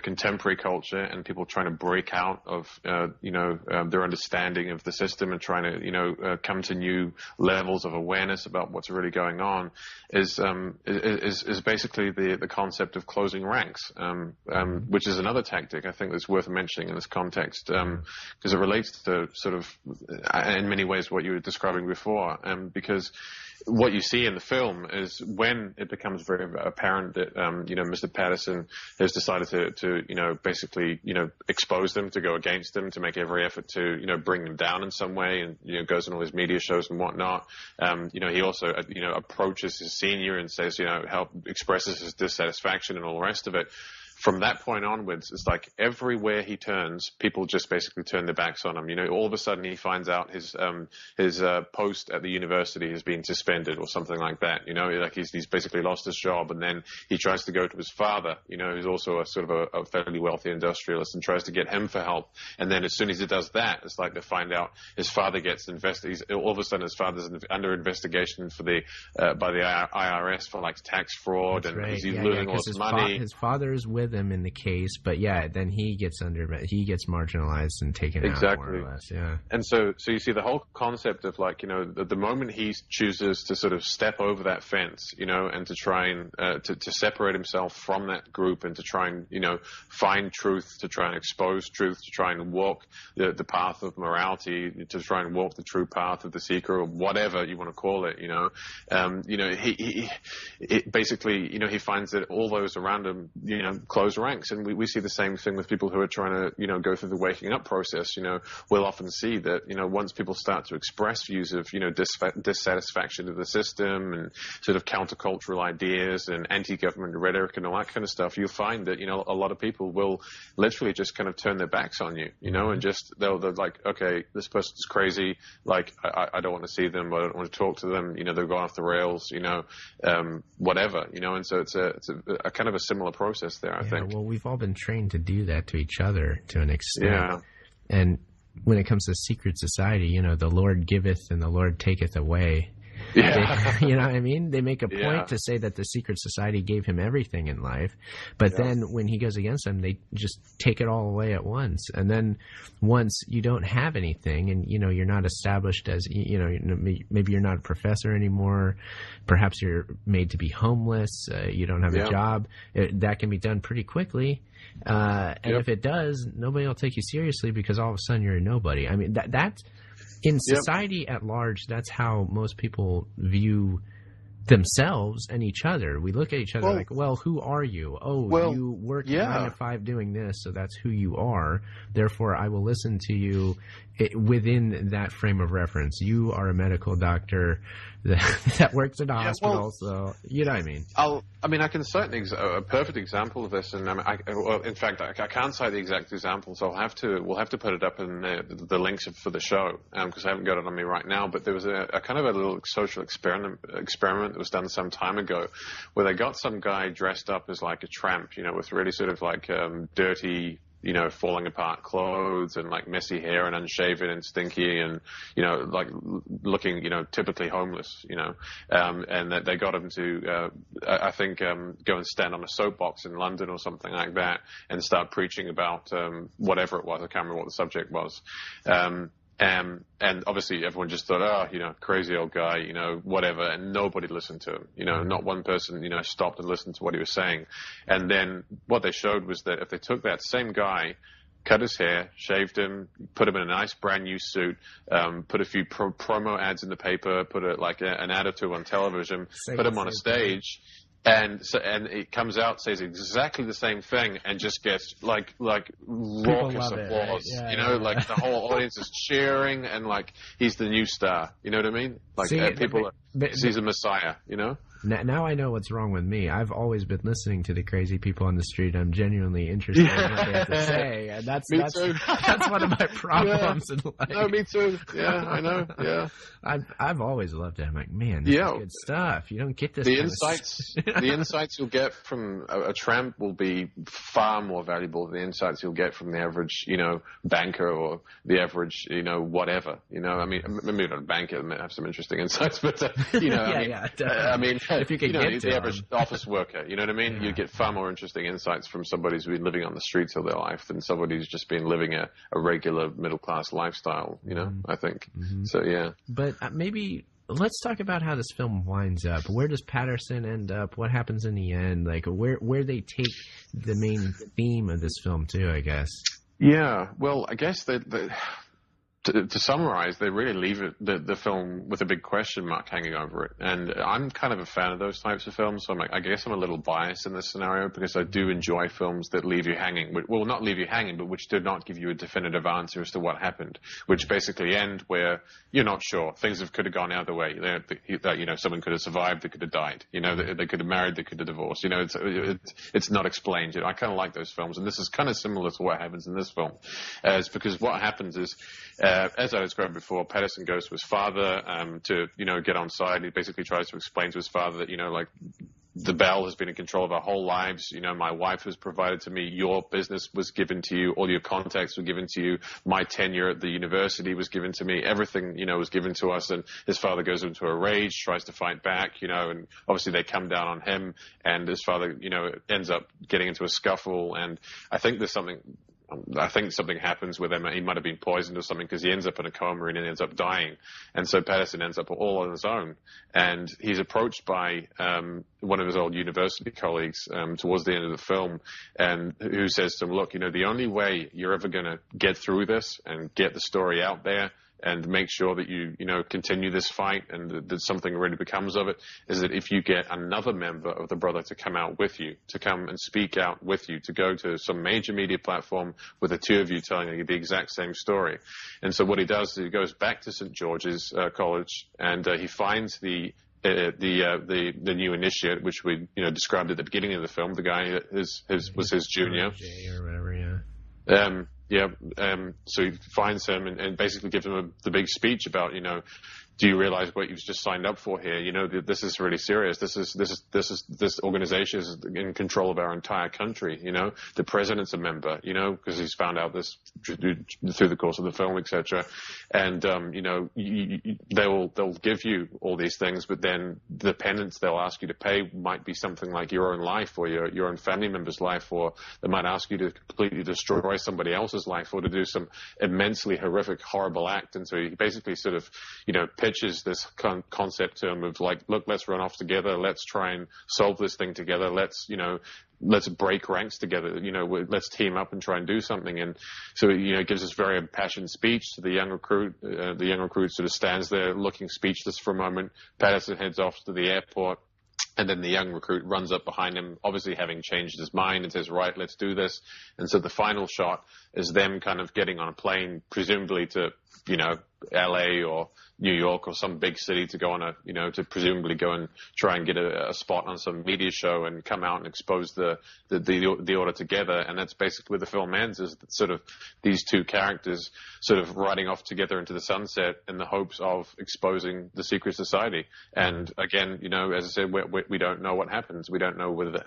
contemporary culture and people trying to break out of their understanding of the system and trying to come to new levels of awareness about what's really going on is basically the concept of closing ranks, which is another tactic I think that's worth mentioning in this context, because it relates to sort of in many ways what you were describing before, because what you see in the film is when it becomes very apparent that Mr. Patterson has decided to basically expose them, to go against them, to make every effort to bring them down in some way, and goes on all his media shows and whatnot. He also approaches his senior and says expresses his dissatisfaction and all the rest of it. From that point onwards, it's like everywhere he turns, people just basically turn their backs on him. All of a sudden he finds out his post at the university has been suspended or something like that. Like he's basically lost his job, and then he tries to go to his father, who's also a sort of a fairly wealthy industrialist, and tries to get him for help. And then as soon as he does that, it's like they find out his father gets investigated. All of a sudden his father's under investigation for by the IRS for like tax fraud. That's and right. He's losing all his money. His father is with him in the case, but then he gets marginalized and taken out, more or less. Yeah. And so you see the whole concept of like the moment he chooses to sort of step over that fence, and to try and to separate himself from that group, and to try and find truth, to try and expose truth, to try and walk the path of morality, to try and walk the true path of the seeker, or whatever you want to call it. He basically he finds that all those around him close ranks, and we see the same thing with people who are trying to go through the waking up process. We'll often see that once people start to express views of dissatisfaction of the system and sort of countercultural ideas and anti-government rhetoric and all that kind of stuff, you'll find that a lot of people will literally just kind of turn their backs on you, and just they're like, okay, this person's crazy, like I don't want to see them, I don't want to talk to them, they're going off the rails, whatever, and so it's a kind of a similar process there, I think. Well, we've all been trained to do that to each other to an extent. Yeah. And when it comes to secret society, the Lord giveth and the Lord taketh away. Yeah. You know what I mean? They make a point Yeah. to say that the secret society gave him everything in life, but then when he goes against them, they just take it all away at once. And then once you don't have anything, and you're not established as maybe you're not a professor anymore, perhaps you're made to be homeless, you don't have a job, that can be done pretty quickly. And if it does, nobody will take you seriously because all of a sudden you're a nobody. I mean, that's in society at large, that's how most people view themselves and each other. We look at each other like, well, who are you? Oh, you work 9 to 5 doing this, so that's who you are. Therefore, I will listen to you within that frame of reference. You are a medical doctor that works in a hospital, so you know what I mean. I can cite a perfect example of this, and in fact, I can't cite the exact example, so we'll have to put it up in the links for the show, because I haven't got it on me right now. But there was a kind of a little social experiment that was done some time ago, where they got some guy dressed up as like a tramp, with really sort of like dirty, falling apart clothes and like messy hair and unshaven and stinky and, like looking, typically homeless, and that they got him to, I think, go and stand on a soapbox in London or something like that and start preaching about whatever it was. I can't remember what the subject was. And obviously everyone just thought, crazy old guy, whatever, and nobody listened to him. Not one person, stopped and listened to what he was saying. And then what they showed was that if they took that same guy, cut his hair, shaved him, put him in a nice brand new suit, put a few promo ads in the paper, put an ad or two on television, put him on a stage. And it comes out, says exactly the same thing, and just gets like raucous applause. Like the whole audience is cheering, and like he's the new star. You know what I mean? Like he's a messiah. Now I know what's wrong with me. I've always been listening to the crazy people on the street. I'm genuinely interested in what they have to say, and that's one of my problems in life. No, me too. Yeah, I know. Yeah, I've always loved it. I'm like, man, this is good stuff. You don't get this. The insights you'll get from a tramp will be far more valuable than the insights you'll get from the average, banker or the average, whatever. I mean, maybe not a banker may have some interesting insights, but if you could get the average office worker, you know what I mean? You get far more interesting insights from somebody who's been living on the streets all their life than somebody who's just been living a regular middle-class lifestyle, I think. Mm-hmm. So, yeah. But maybe let's talk about how this film winds up. Where does Patterson end up? What happens in the end? Like, where they take the main theme of this film, too, I guess. Yeah, well, I guess to summarize, they really leave the film with a big question mark hanging over it. And I'm kind of a fan of those types of films, so I guess I'm a little biased in this scenario because I do enjoy films that leave you hanging. Well, not leave you hanging, but which do not give you a definitive answer as to what happened, which basically end where you're not sure. Things could have gone either way. Someone could have survived, they could have died. They could have married, they could have divorced. It's not explained. I kind of like those films, and this is kind of similar to what happens in this film. It's because what happens is, as I described before, Patterson goes to his father to get on side. He basically tries to explain to his father that the Bell has been in control of our whole lives. My wife was provided to me. Your business was given to you. All your contacts were given to you. My tenure at the university was given to me. Everything was given to us. And his father goes into a rage, tries to fight back. And obviously they come down on him. And his father ends up getting into a scuffle. And I think something happens with him. He might have been poisoned or something because he ends up in a coma and he ends up dying. And so Patterson ends up all on his own. And he's approached by one of his old university colleagues towards the end of the film, and who says to him, look, the only way you're ever going to get through this and get the story out there and make sure that you continue this fight and that something really becomes of it, is that if you get another member of the Brother to come out with you, to come and speak out with you, to go to some major media platform with the two of you telling you the exact same story. And so what he does is he goes back to St. George's College, and he finds the new initiate, which we described at the beginning of the film. The guy was his junior. Or whatever, yeah. So he finds him and basically gives him the big speech about, do you realize what you've just signed up for here? You know, this is really serious. This organization is in control of our entire country. You know, the president's a member, you know, because he's found out this through the course of the film, etc. And, you know, they'll give you all these things, but then the penance they'll ask you to pay might be something like your own life or your own family member's life, or they might ask you to completely destroy somebody else's life or to do some immensely horrific, horrible act. And so he basically sort of, you know, pitches this concept to him of like, look, let's run off together. Let's try and solve this thing together. Let's, you know, let's break ranks together. You know, let's team up and try and do something. And so, you know, it gives this very impassioned speech to the young recruit. The young recruit sort of stands there looking speechless for a moment. Patterson heads off to the airport. And then the young recruit runs up behind him, obviously having changed his mind, and says, right, let's do this. And so the final shot is them kind of getting on a plane, presumably to, you know, LA or New York or some big city to go on a, you know, to presumably go and try and get a spot on some media show and come out and expose the order together. And that's basically where the film ends, is sort of these two characters sort of riding off together into the sunset in the hopes of exposing the secret society. And again, you know, as I said, we don't know what happens. We don't know whether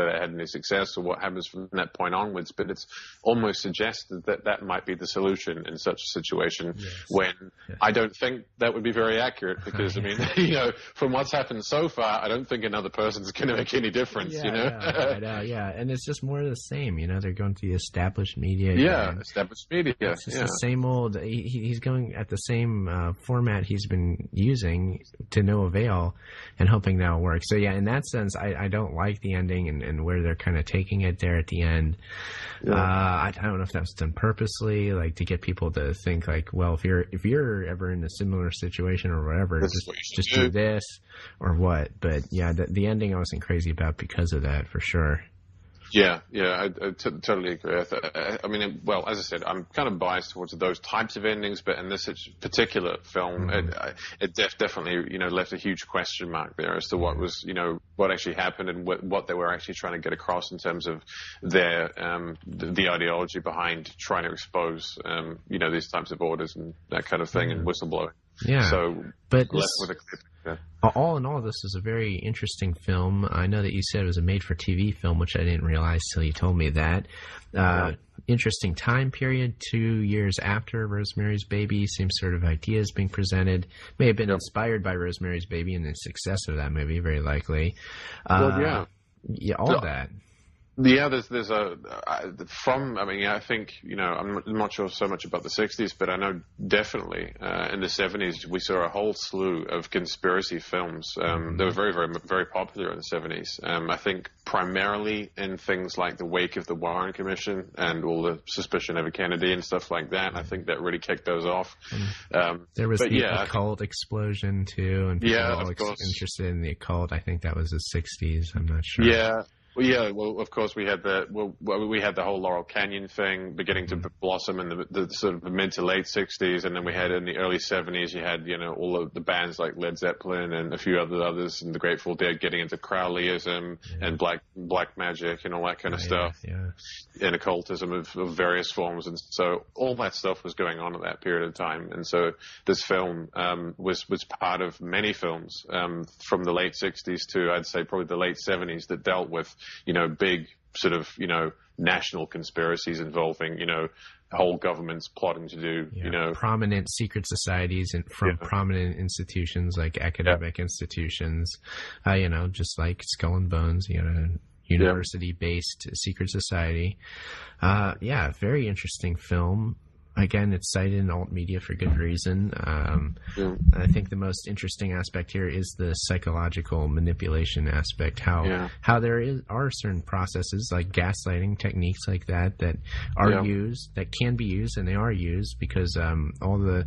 they had any success or what happens from that point onwards, but it's almost suggested that that might be the solution in such a situation. Yes. When I don't think that would be very accurate, because I mean, you know, from what's happened so far, I don't think another person's going to make any difference. You know, and it's just more of the same. You know, they're going to the established media. Established media. It's just the same old. He's going at the same format he's been using to no avail, and hoping that'll work. So yeah, in that sense, I don't like the ending and where they're kind of taking it there at the end. Yeah. I don't know if that was done purposely, like to get people to think like, well, if you're ever in a similar situation or whatever, just do this or what. But yeah, the ending I wasn't crazy about because of that, for sure. Yeah, I totally agree. I mean, well, as I said, I'm kind of biased towards those types of endings, but in this particular film, it definitely, you know, left a huge question mark there as to what was, you know, what actually happened and what they were actually trying to get across in terms of their the ideology behind trying to expose, you know, these types of orders and that kind of thing and whistleblowing. Yeah. So, but left with a clear picture. All in all, this is a very interesting film. I know that you said it was a made-for-TV film, which I didn't realize till you told me that. Interesting time period, 2 years after Rosemary's Baby. Same sort of ideas being presented. May have been inspired by Rosemary's Baby and the success of that movie, very likely. Yeah, all that. Yeah, there's I mean, I think, you know, I'm not sure so much about the 60s, but I know definitely in the 70s we saw a whole slew of conspiracy films. They were very, very, very popular in the 70s. I think primarily in things like the wake of the Warren Commission and all the suspicion of Kennedy and stuff like that. I think that really kicked those off. There was the occult explosion too, and people of course interested in the occult. I think that was the 60s. I'm not sure. Yeah. Well, of course, we had the whole Laurel Canyon thing beginning to blossom in the sort of mid to late 60s, and then we had in the early 70s, you had, you know, all of the bands like Led Zeppelin and a few others, and the Grateful Dead getting into Crowleyism and black magic and all that kind of stuff, and occultism of various forms, and so all that stuff was going on at that period of time, and so this film was part of many films from the late 60s to, I'd say, probably the late 70s that dealt with, you know, big sort of, you know, national conspiracies involving, you know, whole governments plotting to do, you know, prominent secret societies and from prominent institutions like academic institutions, you know, just like Skull and Bones, you know, university-based secret society. Very interesting film. Again, it's cited in alt media for good reason. I think the most interesting aspect here is the psychological manipulation aspect. How there are certain processes like gaslighting techniques like that are used, that can be used, and they are used because all the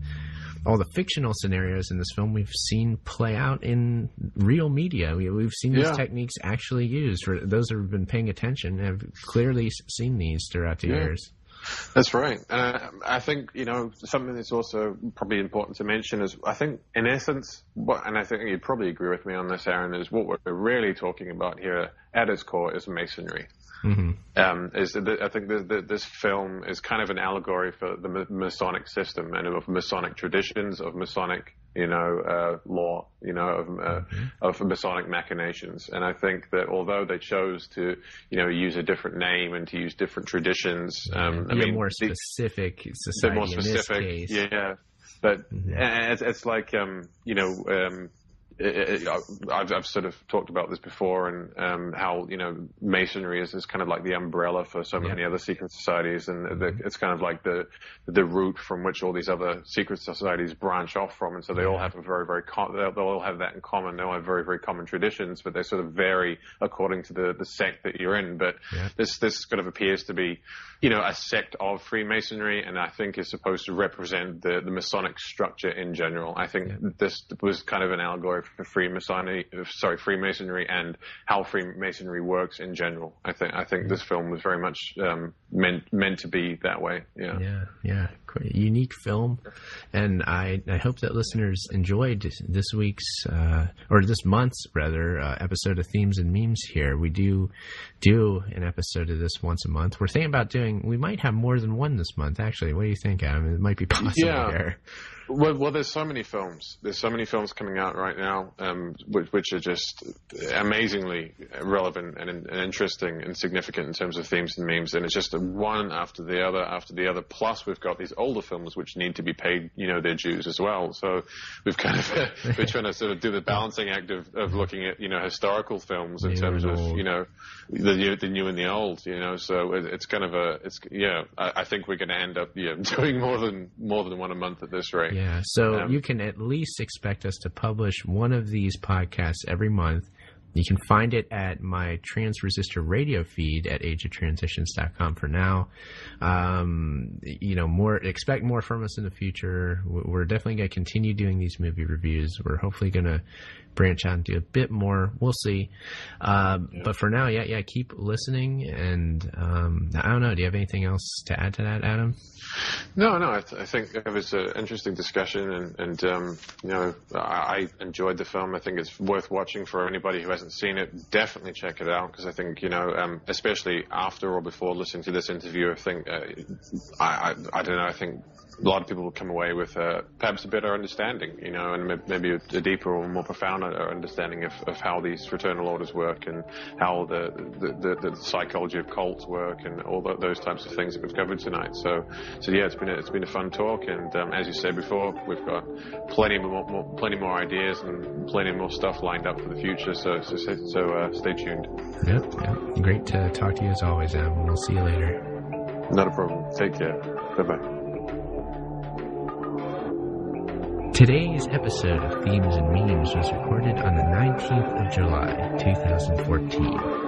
fictional scenarios in this film we've seen play out in real media. We've seen these techniques actually used. For those who have been paying attention, have clearly seen these throughout the years. That's right. I think, you know, something that's also probably important to mention is, I think, in essence, and I think you'd probably agree with me on this, Aaron, is what we're really talking about here at its core is Masonry. I think this film is kind of an allegory for the Masonic system and of Masonic traditions, of Masonic law, of Masonic machinations. And I think that although they chose to, use a different name and to use different traditions, more specific society more specific, in this case. yeah. But it's like, I've sort of talked about this before, and how Masonry is kind of like the umbrella for so many other secret societies, and it's kind of like the root from which all these other secret societies branch off from, and so they all have a very very they'll all have that in common. They all have very very common traditions, but they sort of vary according to the sect that you're in. But this kind of appears to be a sect of Freemasonry, and I think is supposed to represent the Masonic structure in general. I think this was kind of an allegory for Freemasonry and how Freemasonry works in general. I think this film was very much meant to be that way. Yeah. Quite a unique film, and I hope that listeners enjoyed this week's or this month's rather episode of Themes and Memes. Here we do an episode of this once a month. We're thinking about we might have more than one this month, actually. What do you think, Adam? It might be possible here. Well, there's so many films. There's so many films coming out right now, which are just amazingly relevant and interesting and significant in terms of themes and memes. And it's just one after the other. Plus, we've got these older films which need to be paid, their dues as well. So we've kind of we're trying to sort of do the balancing act of looking at historical films in terms of the new and the old. So it's kind of I think we're going to end up doing more than one a month at this rate. Yeah, so you can at least expect us to publish one of these podcasts every month. You can find it at my Transresistor radio feed at ageoftransitions.com for now. Expect more from us in the future. We're definitely going to continue doing these movie reviews. We're hopefully going to branch out and do a bit more. We'll see. But for now, keep listening. And I don't know. Do you have anything else to add to that, Adam? No. I think it was an interesting discussion, and I enjoyed the film. I think it's worth watching for anybody who hasn't seen it. Definitely check it out, because I think especially after or before listening to this interview, I think I don't know. I think a lot of people will come away with perhaps a better understanding, and maybe a deeper or more profound understanding of how these fraternal orders work, and how the psychology of cults work, and all those types of things that we've covered tonight. So yeah, it's been a fun talk, and as you said before, we've got plenty more ideas and plenty more stuff lined up for the future. So stay tuned. Yep. Great to talk to you as always, Em. We'll see you later. Not a problem. Take care. Bye-bye. Today's episode of Themes and Memes was recorded on the 19th of July, 2014.